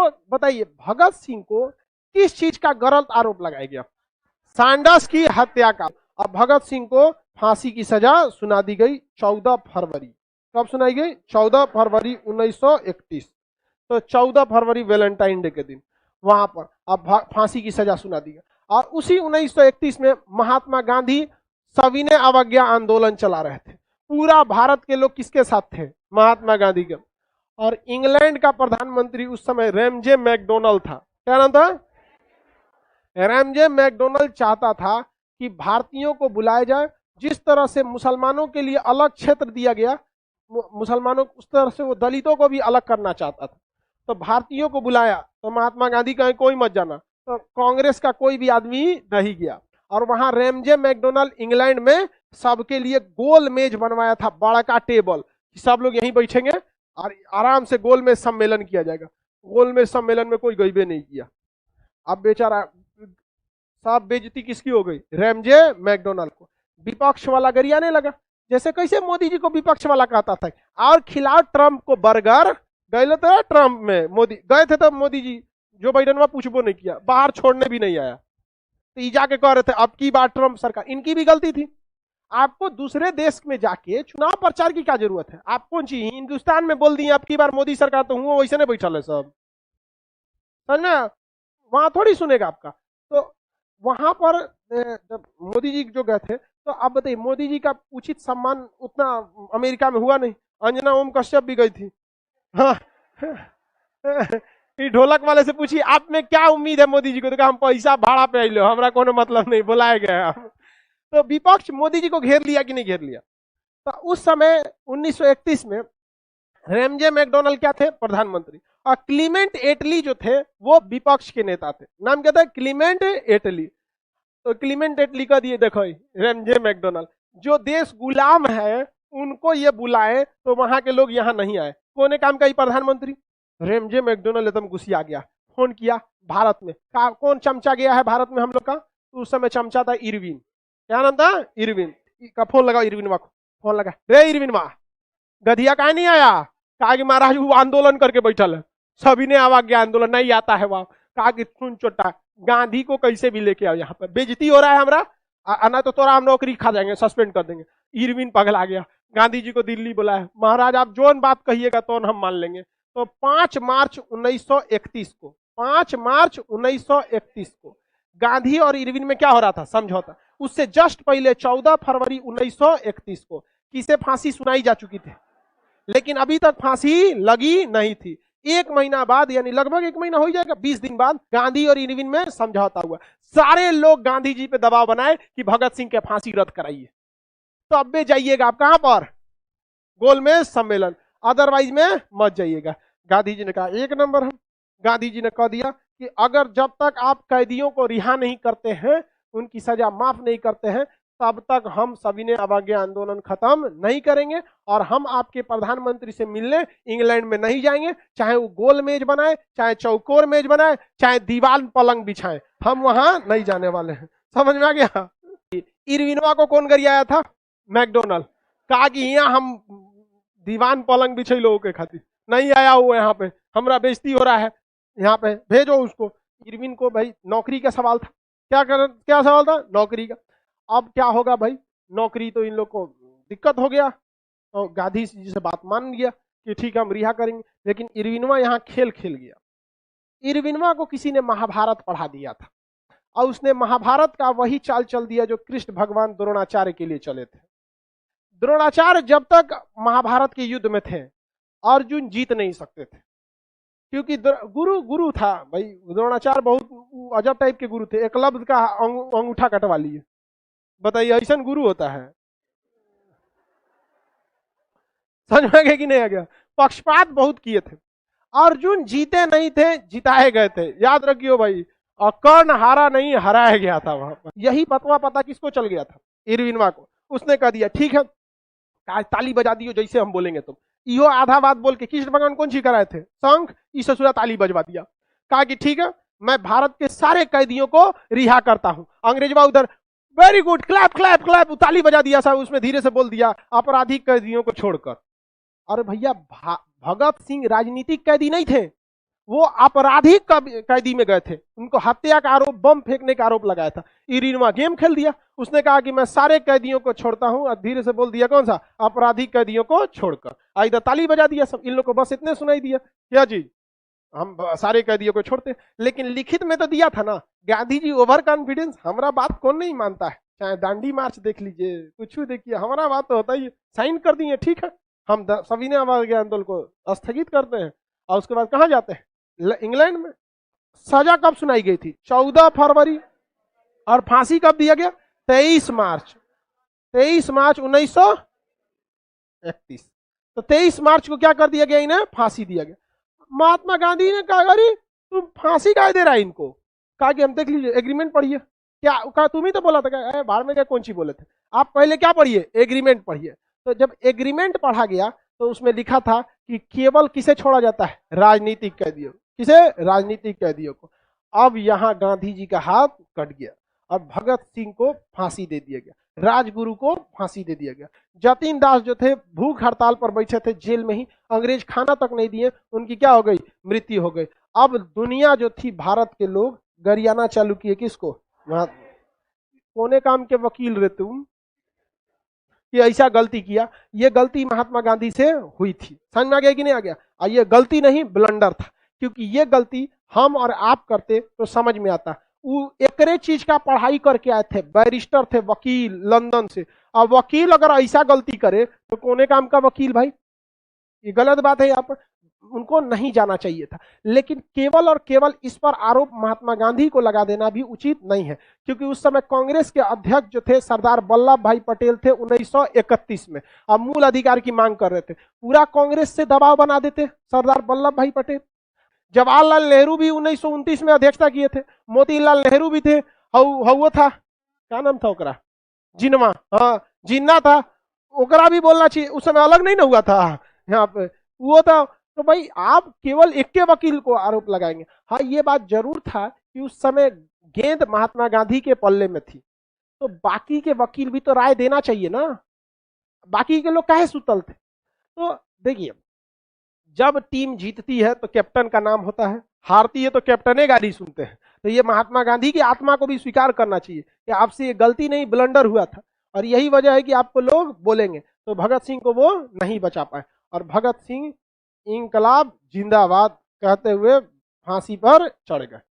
तो बताइए भगत सिंह को किस चीज का गलत आरोप लगाया गया? सैंडर्स की हत्या का। अब भगत सिंह को फांसी की सजा सुना दी गई 14 फरवरी। कब सुनाई गई? 14 फरवरी 1931। तो 14 फरवरी वैलेंटाइन डे के दिन वहां पर अब फांसी की सजा सुना दी गई। और उसी 1931 में महात्मा गांधी सविनय अवज्ञा आंदोलन चला रहे थे। पूरा भारत के लोग किसके साथ थे? महात्मा गांधी के। और इंग्लैंड का प्रधानमंत्री उस समय रैमजे मैकडोनल्ड था। क्या नाम था? रैमजे मैकडोनल्ड चाहता था कि भारतीयों को बुलाया जाए। जिस तरह से मुसलमानों के लिए अलग क्षेत्र दिया गया, मुसलमानों उस तरह से वो दलितों को भी अलग करना चाहता था। तो भारतीयों को बुलाया तो महात्मा गांधी कहे कोई मत जाना, तो कांग्रेस का कोई भी आदमी नहीं गया। और वहां रैमजे मैकडोनल्ड इंग्लैंड में सबके लिए गोल मेज बनवाया था, बड़ा का टेबल, सब लोग यहीं बैठेंगे और आराम से गोल में सम्मेलन किया जाएगा। गोल में सम्मेलन में कोई गईबे नहीं किया। अब बेचारा सब बेइज्जती किसकी हो गई? रैमजे मैकडोनल्ड को। विपक्ष वाला गरियाने लगा, जैसे कैसे मोदी जी को विपक्ष वाला कहता था। और खिलाओ ट्रंप को बर्गर। गए तो ट्रंप में मोदी गए थे, तो मोदी जी जो बाइडन वहां पूछबो नहीं किया, बाहर छोड़ने भी नहीं आया। तो ये जाके कह रहे थे अब की बार ट्रंप सरकार, इनकी भी गलती थी। आपको दूसरे देश में जाके चुनाव प्रचार की क्या जरूरत है? आप कौन सी हिंदुस्तान में बोल दिए अब की बार मोदी सरकार, तो हुआ वैसे नहीं बैठल है सब, समझना? वहां थोड़ी सुनेगा आपका। तो वहां पर जब मोदी जी जो गए थे, तो आप बताइए मोदी जी का उचित सम्मान उतना अमेरिका में हुआ नहीं। अंजना ओम कश्यप भी गई थी। हाँ ढोलक वाले से पूछिए आप में क्या उम्मीद है मोदी जी को, तो कहा हम पैसा भाड़ा पे आइलो, हमारा कोनो मतलब नहीं, बुलाया गया। तो विपक्ष मोदी जी को घेर लिया कि नहीं घेर लिया? तो उस समय 1931 में रैमजे मैकडोनल्ड क्या थे? प्रधानमंत्री। और क्लीमेंट एटली जो थे वो विपक्ष के नेता थे। नाम क्या था? क्लीमेंट एटली। तो क्लीमेंट एटली का दिए देखो रैमजे मैकडोनल्ड, जो देश गुलाम है उनको ये बुलाए तो वहां के लोग यहाँ नहीं आए। कौन काम का? ही प्रधानमंत्री रैमजे मैकडोनल्ड एकदम गुस्सा गया, फोन किया भारत में। कौन चमचा गया है भारत में हम लोग का? तो उस समय चमचा था इरविन। क्या नाम था? इरविन का। फोन लगा इरविन को, फोन लगा, रे इरविन गधिया का नहीं आया? कहा कि महाराज वो आंदोलन करके बैठल है, सभी ने अवज्ञा आंदोलन नहीं आता है वहां। कहा कि सुन चोटा, गांधी को कैसे भी लेके आओ, यहाँ पर बेइज्जती हो रहा है हमारा, ना तो तोरा हम नौकरी खा जाएंगे, सस्पेंड कर देंगे। इरविन पगला गया, गांधी जी को दिल्ली बुलाया, महाराज आप जोन बात कहिएगा तो हम मान लेंगे। तो 5 मार्च 1931 को, 5 मार्च 1931 को गांधी और इरविन में क्या हो रहा था? समझौता। उससे जस्ट पहले 14 फरवरी 1931 को किसे फांसी सुनाई जा चुकी थी, लेकिन अभी तक फांसी लगी नहीं थी। 1 महीना बाद, यानी लगभग 1 महीना हो जाएगा, 20 दिन बाद गांधी और इरविन में समझौता हुआ। सारे लोग गांधी जी पे दबाव बनाए कि भगत सिंह के फांसी रद्द कराइए। तो अब जाइएगा आप कहां पर? गोल में सम्मेलन, अदरवाइज में मत जाइएगा। गांधी जी ने कहा 1 नंबर हम। गांधी जी ने कह दिया कि अगर जब तक आप कैदियों को रिहा नहीं करते हैं, उनकी सजा माफ नहीं करते हैं, तब तक हम सभी ने अवज्ञा आंदोलन खत्म नहीं करेंगे और हम आपके प्रधानमंत्री से मिलने इंग्लैंड में नहीं जाएंगे। चाहे वो गोल मेज बनाए, चाहे चौकोर मेज बनाए, चाहे दीवार पलंग बिछाए, हम वहां नहीं जाने वाले हैं। समझ में आ गया? इरविनवा को कौन गरियाया था? मैकडोनल्ड। कहा कि यहाँ हम दीवान पलंग बिछे लोगों के खातिर नहीं आया हुआ, यहाँ पे हमारा बेइज्जती हो रहा है, यहाँ पे भेजो उसको। इरविन को भाई नौकरी का सवाल था। क्या सवाल था? नौकरी का। अब क्या होगा भाई? नौकरी तो इन लोग को दिक्कत हो गया, तो गांधी जी से बात मान लिया कि ठीक है हम रिहा करेंगे। लेकिन इरविनवा यहाँ खेल खेल गया। इरविनवा को किसी ने महाभारत पढ़ा दिया था और उसने महाभारत का वही चाल चल दिया जो कृष्ण भगवान द्रोणाचार्य के लिए चले थे। द्रोणाचार्य जब तक महाभारत के युद्ध में थे, अर्जुन जीत नहीं सकते थे, क्योंकि गुरु था भाई। द्रोणाचार्य बहुत अजब टाइप के गुरु थे। एकलव्य का अंगूठा कटवा लिए। बताइए ऐसा गुरु होता है? समझ में आ गया कि नहीं आ गया? पक्षपात बहुत किए थे। अर्जुन जीते नहीं थे, जिताए गए थे, याद रखियो भाई। और कर्ण हारा नहीं, हराया गया था वहां पर। यही बतवा पता किसको चल गया था? इरविनवा को। उसने कह दिया ठीक है, ताली बजा दियो जैसे हम बोलेंगे तुम। इहो आधा बात बोल के कृष्ण भगवान कौन सी कराए थे? शंख। इस ससुरा ताली बजवा दिया। कहा कि ठीक है मैं भारत के सारे कैदियों को रिहा करता हूं। अंग्रेजवा उधर very good, clap clap clap, ताली बजा दिया साहब। उसमें धीरे से बोल दिया आपराधिक कैदियों को छोड़कर। अरे भैया भगत सिंह राजनीतिक कैदी नहीं थे, वो आपराधिक कैदी में गए थे, उनको हत्या का आरोप, बम फेंकने का आरोप लगाया था। इरिनवा गेम खेल दिया, उसने कहा कि मैं सारे कैदियों को छोड़ता हूं, और धीरे से बोल दिया कौन सा, आपराधिक कैदियों को छोड़कर। इधर ताली बजा दिया सब, इन लोग को बस इतने सुनाई दिया क्या चीज, हम सारे कैदियों को छोड़ते। लेकिन लिखित में तो दिया था ना, गांधी जी ओवर कॉन्फिडेंस, हमारा बात कौन नहीं मानता है, चाहे दांडी मार्च देख लीजिए, कुछ भी देखिए, हमारा बात तो होता ही है, साइन कर दिए ठीक है, हम सविनय अवज्ञा आंदोलन को स्थगित करते हैं। और उसके बाद कहाँ जाते हैं, इंग्लैंड में। सजा कब सुनाई गई थी, 14 फरवरी, और फांसी कब दिया गया, 23 मार्च, 23 मार्च 1931। तो 23 मार्च को क्या कर दिया गया, इन्हें फांसी दिया गया। महात्मा गांधी ने कहा अरे तुम फांसी काहे दे रहा है इनको, कहा कि हम देख लीजिए एग्रीमेंट पढ़िए। क्या कहा, तुम ही तो बोला था, बाहर में क्या कौन सी बोले थे आप, पहले क्या पढ़िए, एग्रीमेंट पढ़िए। तो जब एग्रीमेंट पढ़ा गया तो उसमें लिखा था कि केवल किसे छोड़ा जाता है, राजनीतिक कैदियों, किसे, राजनीतिक कैदियों को। अब यहाँ गांधी जी का हाथ कट गया, अब भगत सिंह को फांसी दे दिया गया, राजगुरु को फांसी दे दिया गया। जतिन दास जो थे भूख हड़ताल पर बैठे थे जेल में ही, अंग्रेज खाना तक नहीं दिए, उनकी क्या हो गई, मृत्यु हो गई। अब दुनिया जो थी, भारत के लोग गरियाना चालू किए, किसको, कोने काम के वकील रहे तुम, कि ऐसा गलती किया। ये गलती महात्मा गांधी से हुई थी, समझ में आ गया कि नहीं आ गया, और ये गलती नहीं ब्लंडर था, क्योंकि ये गलती हम और आप करते तो समझ में आता। वो एकरे चीज का पढ़ाई करके आए थे, बैरिस्टर थे, वकील लंदन से। और वकील अगर ऐसा गलती करे तो कोने काम का वकील भाई, ये गलत बात है, यहाँ पर उनको नहीं जाना चाहिए था। लेकिन केवल और केवल इस पर आरोप महात्मा गांधी को लगा देना भी उचित नहीं है, क्योंकि उस समय कांग्रेस के अध्यक्ष जो थे सरदार वल्लभ भाई पटेल थे 1931 में, अब मूल अधिकार की मांग कर रहे थे। पूरा कांग्रेस से दबाव बना देते सरदार वल्लभ भाई पटेल। जवाहरलाल नेहरू भी 1929 में अध्यक्षता किए थे, मोतीलाल नेहरू भी थे, वो था, क्या नाम था ओकरा, जिन्ना, हाँ जिन्ना था, ओकरा भी बोलना चाहिए, उस समय अलग नहीं ना हुआ था यहाँ पे, वो था। तो भाई आप केवल एक के वकील को आरोप लगाएंगे। हाँ ये बात जरूर था कि उस समय गेंद महात्मा गांधी के पल्ले में थी, तो बाकी के वकील भी तो राय देना चाहिए ना, बाकी के लोग काहे सुतल थे। तो देखिए, जब टीम जीतती है तो कैप्टन का नाम होता है, हारती है तो कैप्टन गाली सुनते हैं। तो ये महात्मा गांधी की आत्मा को भी स्वीकार करना चाहिए कि आपसे ये गलती नहीं, ब्लंडर हुआ था, और यही वजह है कि आपको लोग बोलेंगे। तो भगत सिंह को वो नहीं बचा पाए, और भगत सिंह इंकलाब जिंदाबाद कहते हुए फांसी पर चढ़ गए।